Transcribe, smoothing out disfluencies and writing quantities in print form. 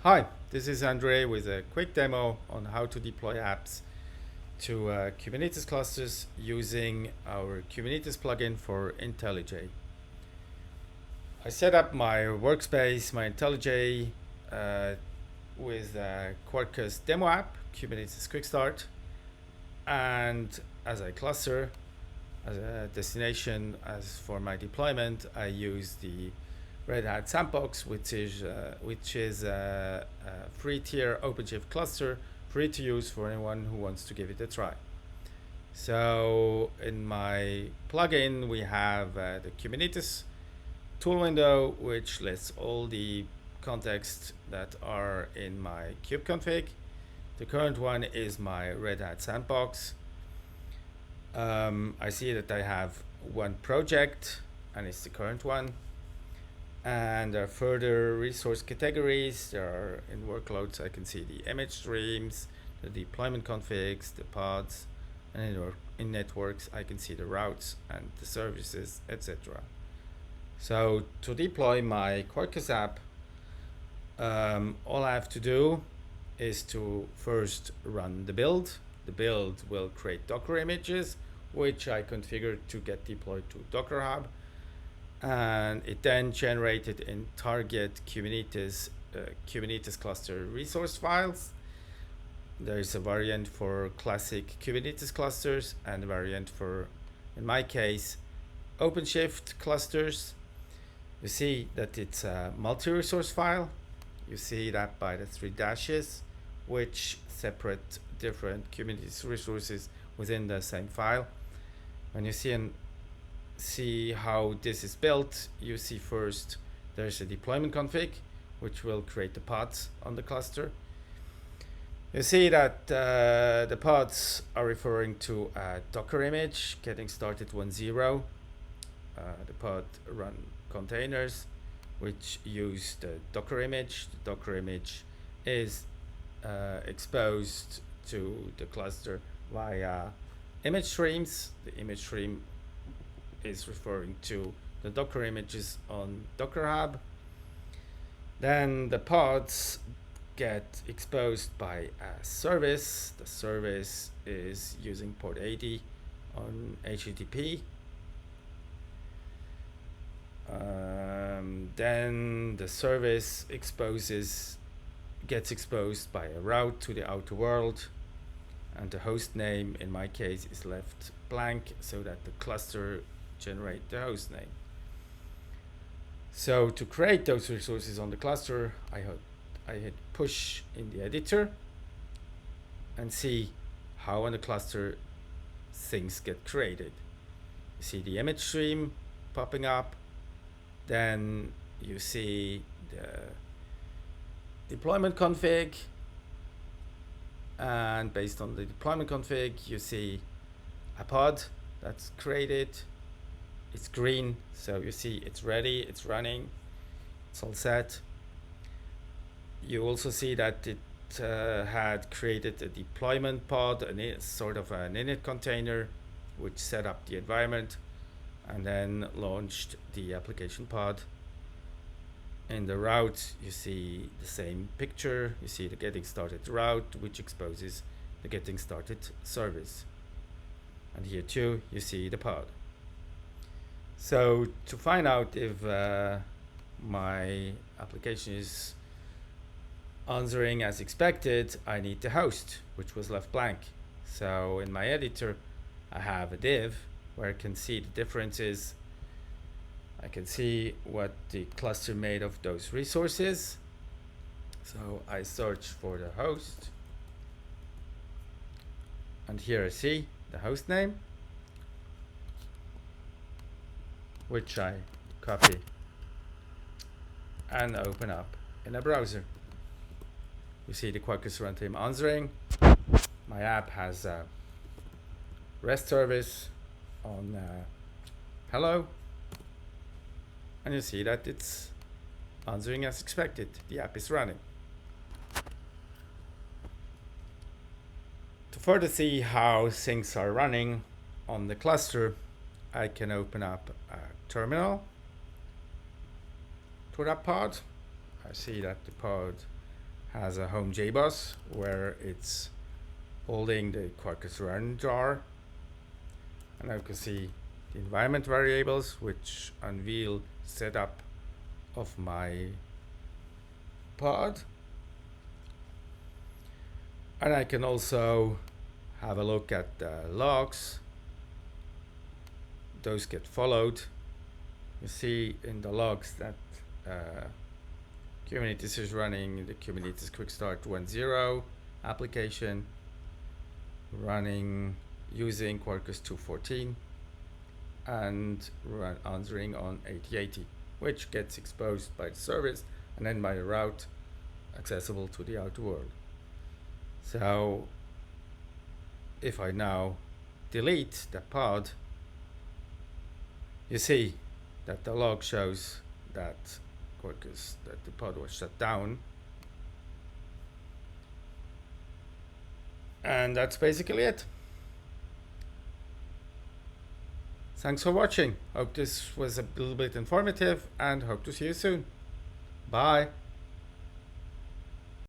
Hi, this is Andre with a quick demo on how to deploy apps to Kubernetes clusters using our Kubernetes plugin for intellij. I set up my workspace, my intellij, uh, with a Quarkus demo app, Kubernetes Quick Start, and as a cluster, as a destination, as for my deployment, I use the Red Hat Sandbox, which is a free-tier OpenShift cluster, free to use for anyone who wants to give it a try. So in my plugin, we have the Kubernetes tool window, which lists all the contexts that are in my kubeconfig. The current one is my Red Hat Sandbox. I see that I have one project, and it's the current one. And there are further resource categories. There are in workloads, I can see the image streams, the deployment configs, the pods, and in networks, I can see the routes and the services, etc. So to deploy my Quarkus app, all I have to do is to first run the build. The build will create Docker images, which I configured to get deployed to Docker Hub. And it then generated in target Kubernetes cluster resource files. There is a variant for classic Kubernetes clusters and a variant for, in my case, OpenShift clusters. You see that it's a multi-resource file. You see that by the 3 dashes, which separate different Kubernetes resources within the same file. When you see how this is built, you see first there's a deployment config, which will create the pods on the cluster. You see that the pods are referring to a Docker image, getting started 1.0. The pod run containers, which use the Docker image. The Docker image is exposed to the cluster via image streams. The image stream is referring to the Docker images on Docker Hub. Then the pods get exposed by a service. The service is using port 80 on HTTP. Then the service gets exposed by a route to the outer world, and the host name in my case is left blank so that the cluster generate the host name. So to create those resources on the cluster, I hit push in the editor and see how on the cluster things get created. You see the image stream popping up, then you see the deployment config, and based on the deployment config, you see a pod that's created. It's green, so you see it's ready, it's running, it's all set. You also see that it had created a deployment pod, sort of an init container, which set up the environment and then launched the application pod. In the route, you see the same picture. You see the getting started route, which exposes the getting started service. And here too, you see the pod. So to find out if my application is answering as expected, I need the host, which was left blank. So in my editor, I have a div where I can see the differences. I can see what the cluster made of those resources. So I search for the host, and here I see the host name, which I copy and open up in a browser. You see the Quarkus runtime answering. My app has a REST service on hello, and you see that it's answering as expected. The app is running. To further see how things are running on the cluster, I can open up a terminal to that pod. I see that the pod has a home JBoss where it's holding the Quarkus run jar. And now you can see the environment variables, which unveil setup of my pod. And I can also have a look at the logs. Those get followed. You see in the logs that Kubernetes is running the Kubernetes Quick Start 1.0 application, running using Quarkus 2.14 and answering on 8080, which gets exposed by the service and then by the route accessible to the outer world. So if I now delete the pod, you see that the log shows that Quarkus, that the pod was shut down. And that's basically it. Thanks for watching. Hope this was a little bit informative and hope to see you soon. Bye.